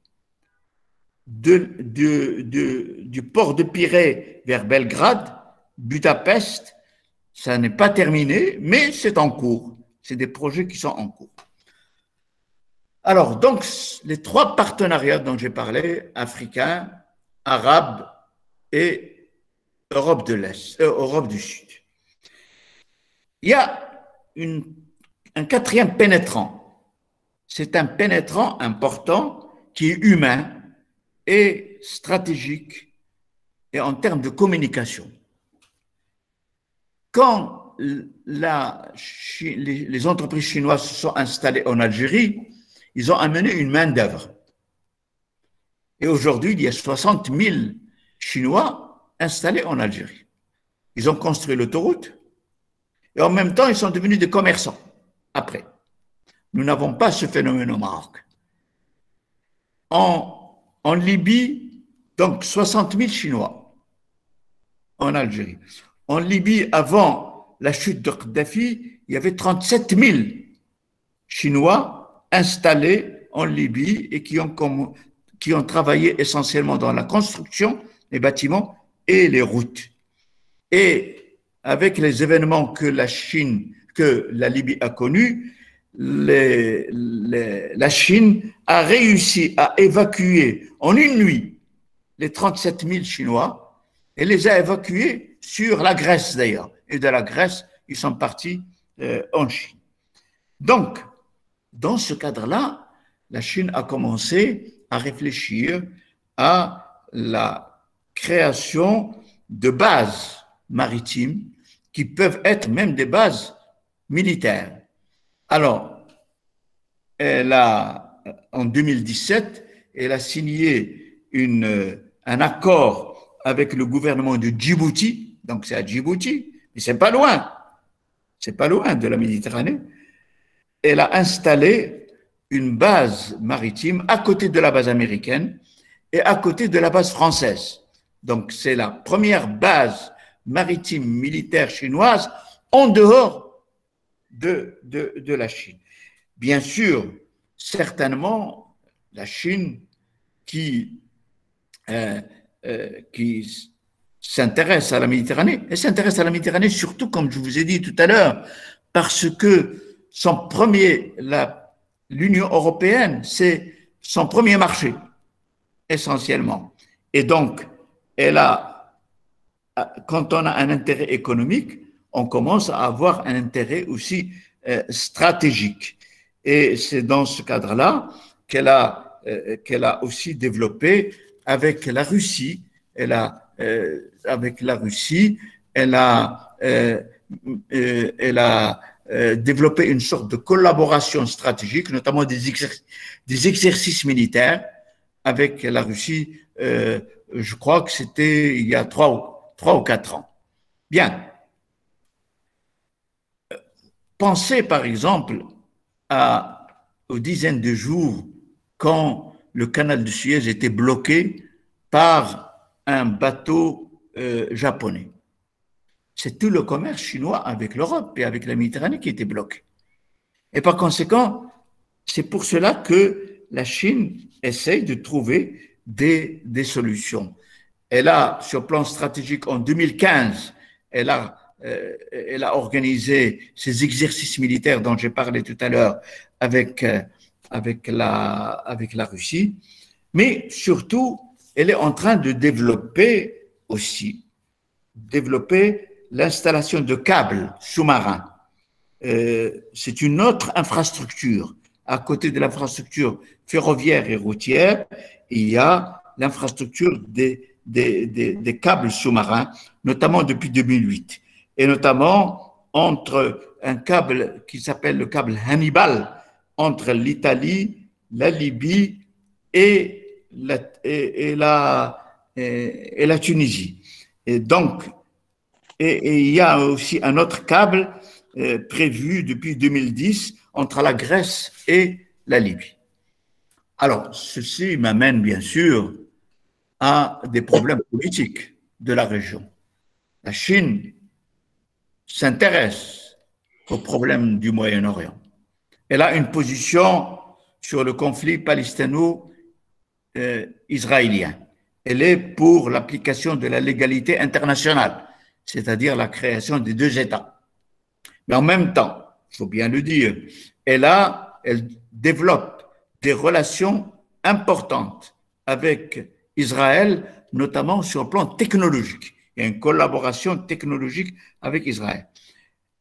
du port de Pirée vers Belgrade, Budapest, ça n'est pas terminé, mais c'est en cours. C'est des projets qui sont en cours. Alors, donc, les trois partenariats dont j'ai parlé, africains, arabes et Europe de l'Est, Europe du Sud. Il y a un quatrième pénétrant. C'est un pénétrant important qui est humain et stratégique et en termes de communication. Quand les entreprises chinoises se sont installées en Algérie, ils ont amené une main-d'œuvre. Et aujourd'hui, il y a 60 000 Chinois installés en Algérie. Ils ont construit l'autoroute et en même temps, ils sont devenus des commerçants après. Nous n'avons pas ce phénomène au Maroc. En Libye, donc 60 000 Chinois en Algérie. En Libye, avant la chute de Kadhafi, il y avait 37 000 Chinois installés en Libye et qui ont travaillé essentiellement dans la construction, les bâtiments et les routes. Et avec les événements que la Libye a connus, la Chine a réussi à évacuer en une nuit les 37 000 Chinois et les a évacués sur la Grèce d'ailleurs. Et de la Grèce, ils sont partis en Chine. Donc, dans ce cadre-là, la Chine a commencé à réfléchir à la création de bases maritimes qui peuvent être même des bases militaires. Alors, en 2017, elle a signé un accord avec le gouvernement de Djibouti, donc c'est à Djibouti, mais c'est pas loin de la Méditerranée. Elle a installé une base maritime à côté de la base américaine et à côté de la base française. Donc, c'est la première base maritime militaire chinoise en dehors de la Chine. Bien sûr, certainement, la Chine qui s'intéresse à la Méditerranée, elle s'intéresse à la Méditerranée surtout, comme je vous ai dit tout à l'heure, parce que l'Union européenne, c'est son premier marché, essentiellement. Et donc, quand on a un intérêt économique, on commence à avoir un intérêt aussi stratégique. Et c'est dans ce cadre-là qu'elle a aussi développé avec la Russie. Elle a développé une sorte de collaboration stratégique, notamment des exercices militaires avec la Russie. Je crois que c'était il y a 3 ou 4 ans. Bien. Pensez par exemple aux dizaines de jours quand le canal de Suez était bloqué par un bateau japonais. C'est tout le commerce chinois avec l'Europe et avec la Méditerranée qui était bloqué. Et par conséquent, c'est pour cela que la Chine essaye de trouver des solutions. Elle a, sur le plan stratégique, en 2015, elle a organisé ces exercices militaires dont j'ai parlé tout à l'heure avec la Russie. Mais surtout, elle est en train de développer l'installation de câbles sous-marins. C'est une autre infrastructure. À côté de l'infrastructure ferroviaire et routière, il y a l'infrastructure des câbles sous-marins, notamment depuis 2008, et notamment entre un câble qui s'appelle le câble Hannibal, entre l'Italie, la Libye et la Tunisie. Et donc, et il y a aussi un autre câble prévu depuis 2010 entre la Grèce et la Libye. Alors, ceci m'amène bien sûr à des problèmes politiques de la région. La Chine s'intéresse aux problèmes du Moyen-Orient. Elle a une position sur le conflit palestino-israélien. Elle est pour l'application de la légalité internationale, c'est-à-dire la création des deux États. Mais en même temps, il faut bien le dire, elle développe des relations importantes avec Israël, notamment sur le plan technologique. Il y a une collaboration technologique avec Israël.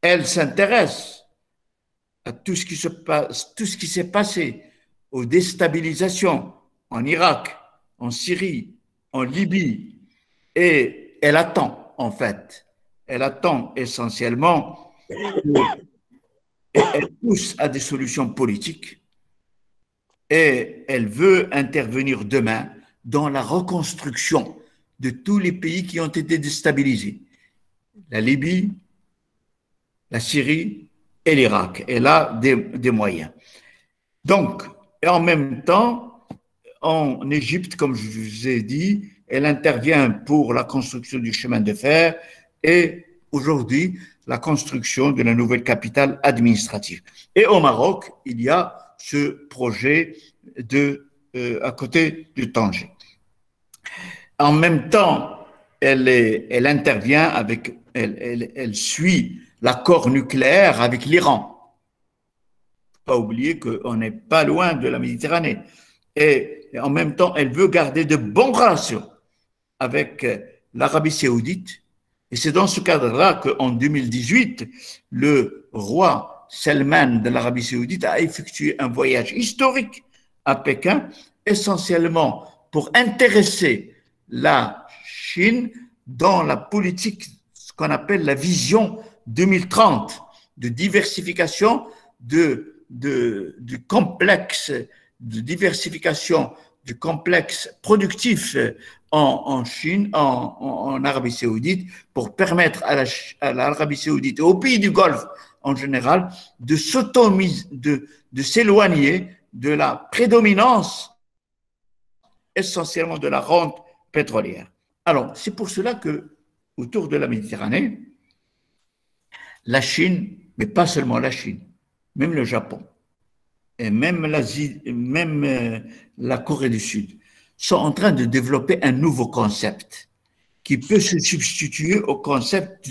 Elle s'intéresse à tout ce qui s'est passé, aux déstabilisations en Irak, en Syrie, en Libye, et elle attend, en fait, elle attend essentiellement, elle pousse à des solutions politiques et elle veut intervenir demain dans la reconstruction de tous les pays qui ont été déstabilisés. La Libye, la Syrie et l'Irak. Elle a des moyens. Donc, et en même temps, en Égypte, comme je vous ai dit, elle intervient pour la construction du chemin de fer et aujourd'hui, la construction de la nouvelle capitale administrative. Et au Maroc, il y a ce projet à côté du Tanger. En même temps, elle intervient elle suit l'accord nucléaire avec l'Iran. Pas oublier qu'on n'est pas loin de la Méditerranée. Et en même temps, elle veut garder de bonnes relations avec l'Arabie saoudite. Et c'est dans ce cadre-là qu'en 2018, le roi Salman de l'Arabie saoudite a effectué un voyage historique à Pékin, essentiellement pour intéresser la Chine dans la politique, ce qu'on appelle la vision 2030, de diversification du complexe, de diversification du complexe productif en Chine, en Arabie saoudite, pour permettre à l'Arabie saoudite et aux pays du Golfe en général de s'éloigner de la prédominance essentiellement de la rente pétrolière. Alors, c'est pour cela que autour de la Méditerranée, la Chine, mais pas seulement la Chine, même le Japon, et même l'Asie, même la Corée du Sud, sont en train de développer un nouveau concept qui peut se substituer au concept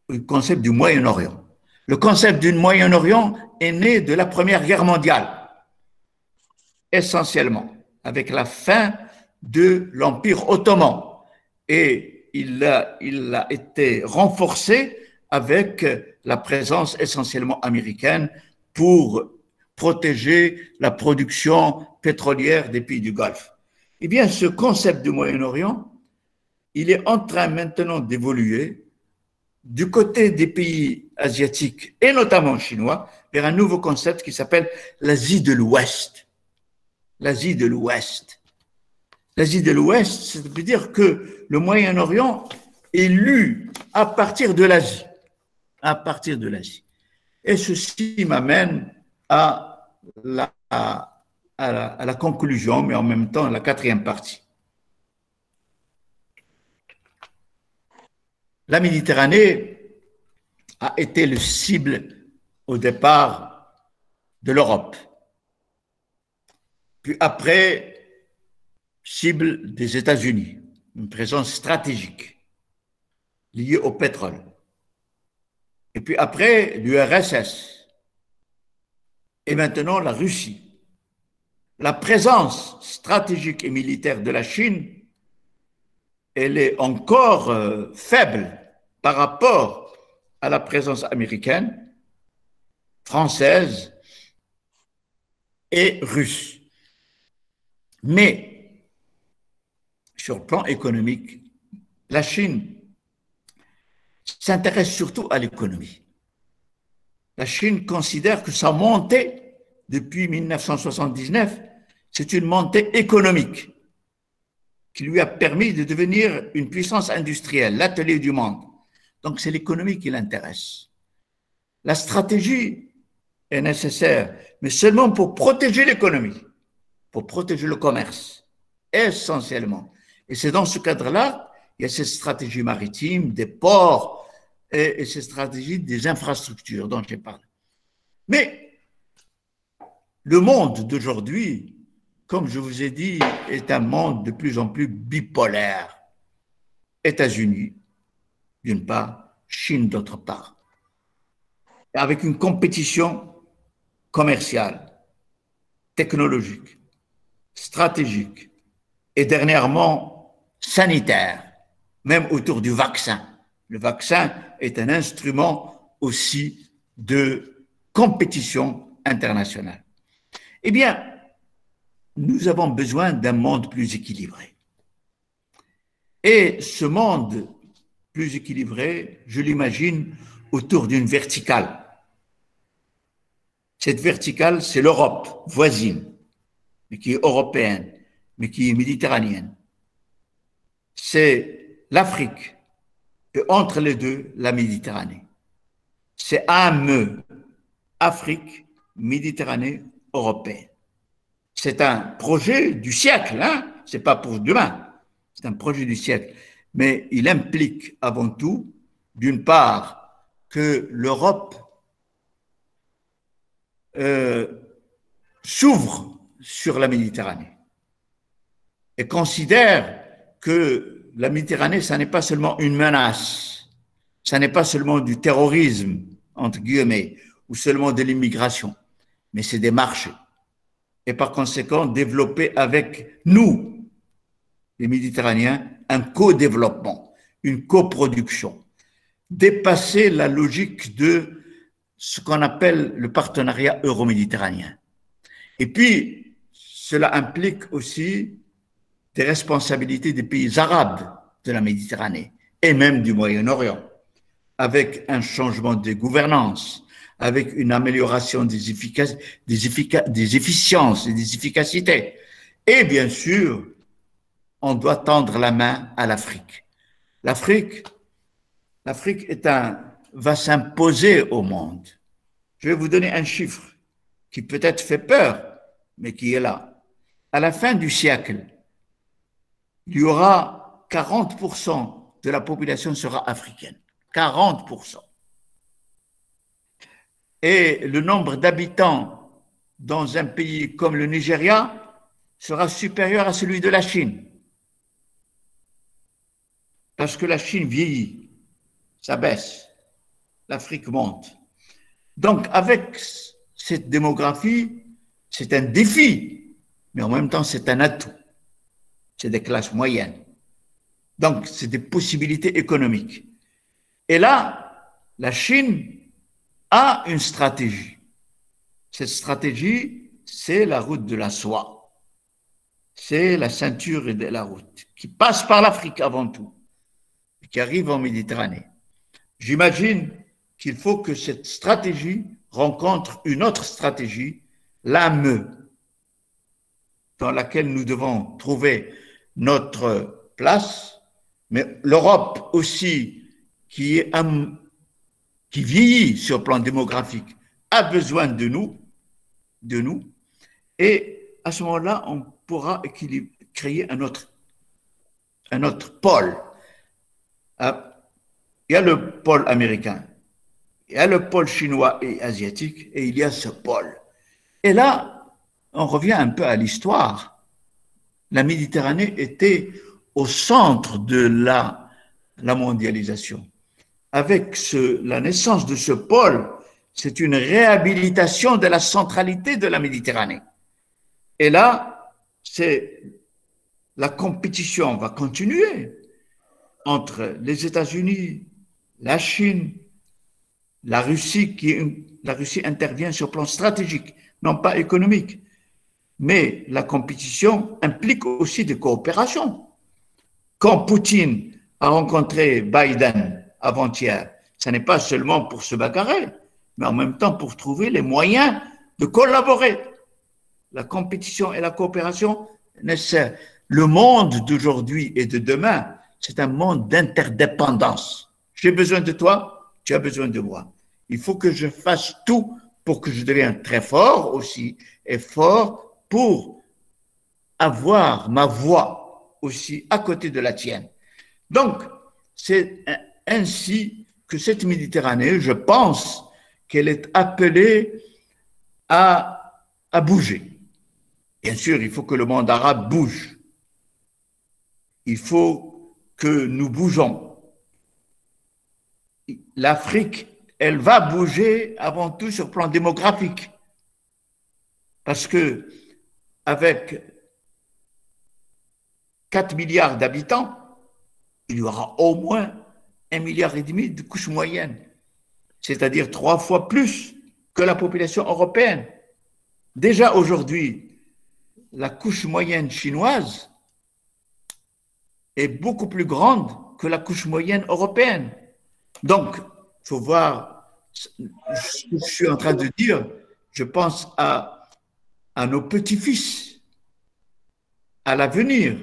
du Moyen-Orient. Le concept du Moyen-Orient est né de la Première Guerre mondiale, essentiellement, avec la fin de l'Empire ottoman. Et il a été renforcé avec la présence essentiellement américaine pour protéger la production pétrolière des pays du Golfe. Eh bien, ce concept du Moyen-Orient, il est en train maintenant d'évoluer du côté des pays asiatiques et notamment chinois vers un nouveau concept qui s'appelle l'Asie de l'Ouest. L'Asie de l'Ouest. L'Asie de l'Ouest, ça veut dire que le Moyen-Orient est lu à partir de l'Asie. À partir de l'Asie. Et ceci m'amène à la conclusion, mais en même temps à la quatrième partie. la Méditerranée a été le cible au départ de l'Europe. Puis après, cible des États-Unis, une présence stratégique liée au pétrole. Et puis après, l'URSS. Et maintenant, la Russie. La présence stratégique et militaire de la Chine, elle est encore faible par rapport à la présence américaine, française et russe. Mais sur le plan économique, la Chine s'intéresse surtout à l'économie. La Chine considère que sa montée depuis 1979, c'est une montée économique qui lui a permis de devenir une puissance industrielle, l'atelier du monde. Donc c'est l'économie qui l'intéresse. La stratégie est nécessaire, mais seulement pour protéger l'économie, pour protéger le commerce, essentiellement. Et c'est dans ce cadre-là, il y a cette stratégie maritime, des ports et cette stratégie des infrastructures dont j'ai parlé. Mais le monde d'aujourd'hui, comme je vous ai dit, est un monde de plus en plus bipolaire. États-Unis, d'une part, Chine, d'autre part. Avec une compétition commerciale, technologique, stratégique et dernièrement sanitaire, même autour du vaccin. Le vaccin est un instrument aussi de compétition internationale. Eh bien, nous avons besoin d'un monde plus équilibré. Et ce monde plus équilibré, je l'imagine autour d'une verticale. Cette verticale, c'est l'Europe voisine, mais qui est européenne, mais qui est méditerranéenne. C'est l'Afrique, et entre les deux, la Méditerranée. C'est AME, Afrique, Méditerranée, européenne. C'est un projet du siècle, hein? C'est pas pour demain, c'est un projet du siècle. Mais il implique avant tout, d'une part, que l'Europe s'ouvre sur la Méditerranée et considère que la Méditerranée, ça n'est pas seulement une menace, ça n'est pas seulement du terrorisme, entre guillemets, ou seulement de l'immigration, mais c'est des marchés. Et par conséquent, développer avec nous, les Méditerranéens, un co-développement, une coproduction, dépasser la logique de ce qu'on appelle le partenariat euro-méditerranéen. Et puis, cela implique aussi des responsabilités des pays arabes de la Méditerranée et même du Moyen-Orient, avec un changement de gouvernance, avec une amélioration des efficiences et des efficacités. Et bien sûr, on doit tendre la main à l'Afrique. L'Afrique va s'imposer au monde. Je vais vous donner un chiffre qui peut-être fait peur, mais qui est là. À la fin du siècle, il y aura 40% de la population sera africaine. 40%. Et le nombre d'habitants dans un pays comme le Nigeria sera supérieur à celui de la Chine. Parce que la Chine vieillit, ça baisse, l'Afrique monte. Donc, avec cette démographie, c'est un défi, mais en même temps, c'est un atout. C'est des classes moyennes. Donc, c'est des possibilités économiques. Et là, la Chine a une stratégie. Cette stratégie, c'est la route de la soie. C'est la ceinture de la route qui passe par l'Afrique avant tout, qui arrive en Méditerranée. J'imagine qu'il faut que cette stratégie rencontre une autre stratégie, l'AME, dans laquelle nous devons trouver notre place, mais l'Europe aussi, qui vieillit sur le plan démographique, a besoin de nous, et à ce moment-là, on pourra créer un autre pôle. Il il y a le pôle américain, il y a le pôle chinois et asiatique, et il y a ce pôle. Et là, on revient un peu à l'histoire. La Méditerranée était au centre de la mondialisation. Avec la naissance de ce pôle, c'est une réhabilitation de la centralité de la Méditerranée. Et là, la compétition va continuer entre les États-Unis, la Chine, la Russie. La Russie intervient sur le plan stratégique, non pas économique. Mais la compétition implique aussi des coopérations. Quand Poutine a rencontré Biden avant-hier, ce n'est pas seulement pour se bagarrer, mais en même temps pour trouver les moyens de collaborer. La compétition et la coopération nécessaires. Le monde d'aujourd'hui et de demain, c'est un monde d'interdépendance. J'ai besoin de toi, tu as besoin de moi. Il faut que je fasse tout pour que je devienne très fort aussi, et fort pour avoir ma voix aussi à côté de la tienne. Donc, c'est ainsi que cette Méditerranée, je pense qu'elle est appelée à bouger. Bien sûr, il faut que le monde arabe bouge. Il faut que nous bougeons. L'Afrique, elle va bouger avant tout sur le plan démographique. Parce que avec 4 milliards d'habitants, il y aura au moins 1,5 milliard de couches moyennes, c'est-à-dire 3 fois plus que la population européenne. Déjà aujourd'hui, la couche moyenne chinoise est beaucoup plus grande que la couche moyenne européenne. Donc, il faut voir ce que je suis en train de dire. Je pense à nos petits-fils, à l'avenir.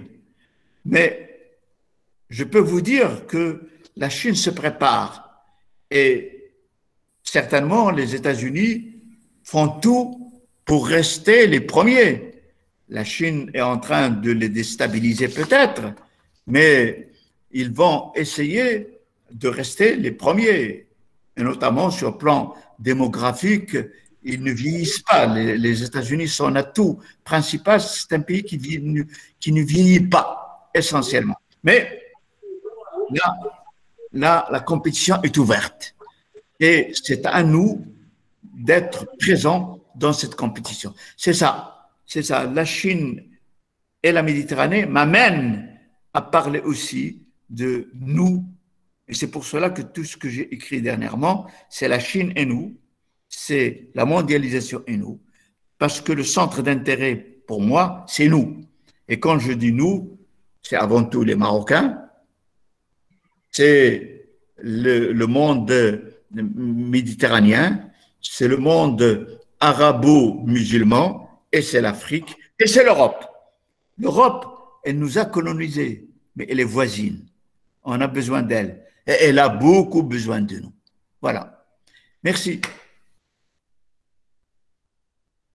Mais je peux vous dire que la Chine se prépare et certainement les États-Unis font tout pour rester les premiers. La Chine est en train de les déstabiliser peut-être, mais ils vont essayer de rester les premiers, et notamment sur le plan démographique. Ils ne vieillissent pas. Les États-Unis sont un atout principal. C'est un pays qui ne vieillit pas, essentiellement. Mais là, la compétition est ouverte. Et c'est à nous d'être présents dans cette compétition. C'est ça. C'est ça. La Chine et la Méditerranée m'amènent à parler aussi de nous. Et c'est pour cela que tout ce que j'ai écrit dernièrement, c'est la Chine et nous, c'est la mondialisation et nous. Parce que le centre d'intérêt, pour moi, c'est nous. Et quand je dis nous, c'est avant tout les Marocains, c'est le monde méditerranéen, c'est le monde arabo-musulman, et c'est l'Afrique, et c'est l'Europe. L'Europe, elle nous a colonisés, mais elle est voisine. On a besoin d'elle. Et elle a beaucoup besoin de nous. Voilà. Merci.